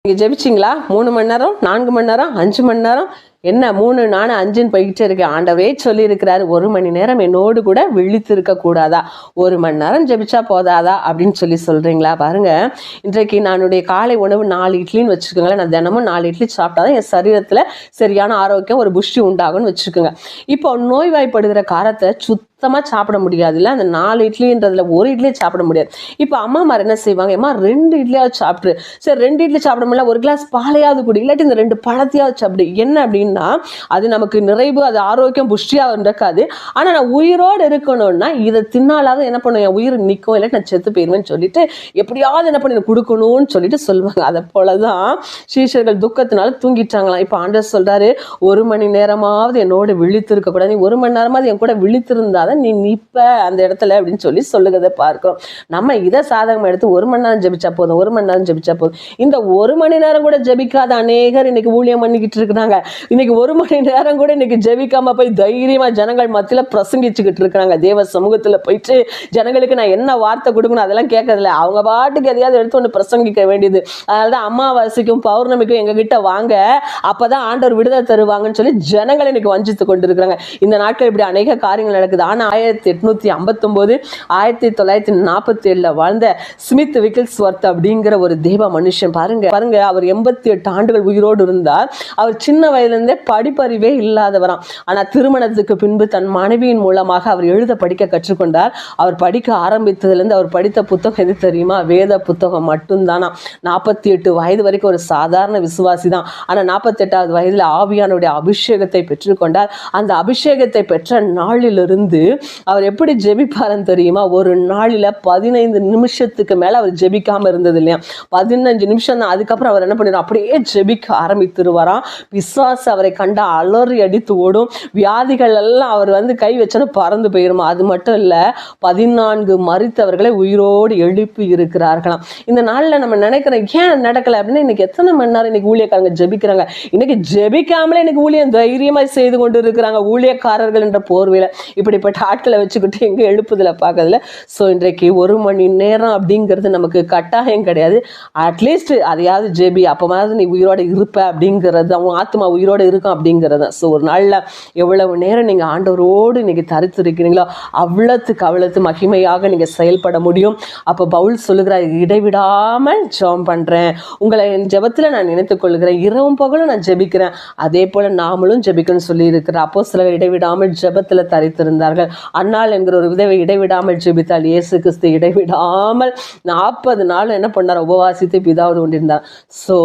நீங்க ஜெபிச்சிங்களா? 3 மணி நேரம், 4 மணி நேரம், 5 மணி நேரம், என்ன 3 4 5ன்னு போய்கிட்டே இருக்கேன். ஆண்டவரே சொல்லி இருக்கிறாரு, 1 மணி நேரம் என்னோடு கூட விழித்திருக்க கூடாதா? 1 மணி நேரம் ஜெபிச்சா போதாதா அப்படின்னு சொல்றீங்களா? பாருங்க, இன்றைக்கு நானுடைய காலை உணவு 4 இட்லின்னு வச்சுக்கோங்களேன். நான் தினமும் 4 இட்லி சாப்பிட்டாதான் என் சரீரத்துல சரியான ஆரோக்கியம், ஒரு புஷ்டி உண்டாகும்னு வச்சுக்கோங்க. இப்போ நோய்வாய்ப்படுகிற காரத்தை சுத்தமா சாப்பிட முடியாது இல்ல, அந்த 4 இட்லின்றதுல 1 இட்லியே சாப்பிட முடியாது. இப்போ அம்மாமார் என்ன செய்வாங்க, அம்மா 2 இட்லியாவது சாப்பிட்டு, சரி 2 இட்லி சாப்பிட முடியல, 1 கிளாஸ் பாலையாவது குடி, இல்லாட்டி இந்த 2 பழத்தையாவது சாப்பிடு. என்ன அப்படின்னா, அது நமக்கு நிறைவு, அது ஆரோக்கியம், புஷ்டியாக இருக்காது. ஆனா நான் உயிரோடு இருக்கணும்னா இதை தின்னாலாவது என்ன பண்ணுவேன், என் உயிர் நிற்கும், இல்லாட்டி நான் செத்து போயிருவேன்னு சொல்லிட்டு எப்படியாவது என்ன பண்ணி கொடுக்கணும்னு சொல்லிட்டு சொல்லுவாங்க. அதை போலதான் சீஷர்கள் துக்கத்தினால தூங்கிட்டாங்களாம். இப்போ ஆண்டவர் சொல்றாரு, 1 மணி நேரமாவது என்னோட விழித்திருக்க கூடாது, நீ 1 மணி நேரமாவது என் கூட விழித்திருந்தாதான் நீ நிப்ப அந்த இடத்துல அப்படின்னு சொல்லி சொல்லுகிறத பார்க்கிறோம். நம்ம இதை சாதகம் எடுத்து 1 மணி நேரம் ஜெபிச்சா போதும், 1 மணி நேரம் ஜெபிச்சா போதும். இந்த 1 மணி நேரம் கூட ஜெபிக்காத அநேகர் இன்னைக்கு ஊழியம் பண்ணிக்கிட்டு இருக்கிறாங்க. இன்னைக்கு 1 மணி நேரம் கூட இன்னைக்கு ஜெபிக்காம போய் தைரியமா ஜனங்கள் மத்தியில பிரசங்கிச்சுக்கிட்டு இருக்கிறாங்க. தேவ சமூகத்துல போயிட்டு ஜனங்களுக்கு நான் என்ன வார்த்தை கொடுக்கணும் அதெல்லாம் கேட்கறதில்ல, அவங்க பாட்டுக்கு எதையாவது எடுத்து ஒன்று பிரசங்கிக்க வேண்டியது. அதனாலதான் அமாவாசைக்கும் பௌர்ணமிக்கும் எங்க கிட்ட வாங்க, அப்பதான் ஆண்டவர் விடுதலை தருவாங்கன்னு சொல்லி ஜனங்களை இன்னைக்கு வஞ்சித்து கொண்டு இருக்கிறாங்க. இந்த நாட்கள் இப்படி அநேக காரியங்கள் நடக்குது. ஆனா 1859 1947 வாழ்ந்த ஸ்மித் விக்கில்ஸ்வொர்த் அப்படிங்கிற ஒரு தேவ மனுஷன் பாருங்க, அவர் 88 ஆண்டுகள் உயிரோடு இருந்தார். அவர் சின்ன வயதுல இருந்தே படிப்பறிவே இல்லாதவராம். ஆனா திருமணத்துக்கு பின்பு தன் மனைவியின் மூலமாக அவர் எழுத படிக்க கற்றுக்கொண்டார். அவர் படிக்க ஆரம்பித்ததுல இருந்து அவர் படித்த புத்தகம் எது தெரியுமா? வேத புத்தகம் மட்டும்தானா. 48 வயது வரைக்கும் ஒரு சாதாரண விசுவாசி தான். ஆனா 48வது வயதுல ஆவியானுடைய அபிஷேகத்தை பெற்றுக்கொண்டார். அந்த அபிஷேகத்தை பெற்ற நாளிலிருந்து அவர் எப்படி ஜெபிப்பாருன்னு தெரியுமா? ஒரு நாளில 15 நிமிஷத்துக்கு மேல அவர் ஜெபிக்காம இருந்தது இல்லையா? 15 நிமிஷம் தான். அதுக்கப்புறம் அவர் என்ன பண்ணிடுறார், அப்படியே ஜெபிக்க ஆரம்பித்துருவாராம். பிசாசு அவரை கண்டா அலறி அடித்து ஓடும். வியாதிகள் எல்லாம் அவர் கை வச்சோன்னு பறந்து போயிருமா. அது மட்டும் இல்ல, 14 மரித்தவர்களை உயிரோடு எழுப்பி இருக்கிறார்களாம். இந்த நாள்ல நம்ம நினைக்கிறோம், ஏன் நடக்கல அப்படின்னா, இன்னைக்கு எத்தனை மணி நேரம் இன்னைக்கு ஊழியக்காரங்க ஜெபிக்கிறாங்க? இன்னைக்கு ஜெபிக்காமலே இன்னைக்கு ஊழியம் தைரியமா செய்து கொண்டு இருக்கிறாங்க. ஊழியக்காரர்கள் என்ற போர்வையில இப்படிப்பட்ட ஆட்களை வச்சுக்கிட்டு எங்க எழுப்புதல பார்க்கறதுல. ஸோ இன்றைக்கு 1 மணி நேரம் அப்படிங்கிறது நமக்கு கட்டாயம் கிடையாது. அட்லீஸ்ட் அதையாவது ஜெபி, அப்பமாவது நீ உயிரோட இருப்ப அப்படிங்கிறது, அவங்க ஆத்மா உயிரோட இருக்கும் அப்படிங்கிறது. ஸோ ஒரு நாள்ல எவ்வளவு நேரம் நீங்க ஆண்டவரோடு இன்னைக்கு தரித்திருக்கிறீங்களோ அவ்வளவுக்கு மகிமையாக நீங்க செயல்பட முடியும். அப்போ பவுல் சொல்லுகிறார், இடைவிடாமல் ஜெபம் பண்றேன், உங்களை என் ஜெபத்துல நான் நினைத்துக் கொள்கிறேன், இரவும் பகலும் நான் ஜெபிக்கிறேன், அதே போல நாமளும் ஜெபிக்கணும்னு சொல்லி இருக்கிறார். அப்போஸ்தலர்கள் இடைவிடாமல் ஜெபத்துல தரித்திருந்தார்கள். அன்னாள் என்கிற ஒரு விதவை இடைவிடாமல் ஜெபித்தாள். இயேசு கிறிஸ்து இடைவிடாமல் 40 நாள் என்ன பண்ணார், உபவாசித்து பிதாவோடு கொண்டிருந்தார். ஸோ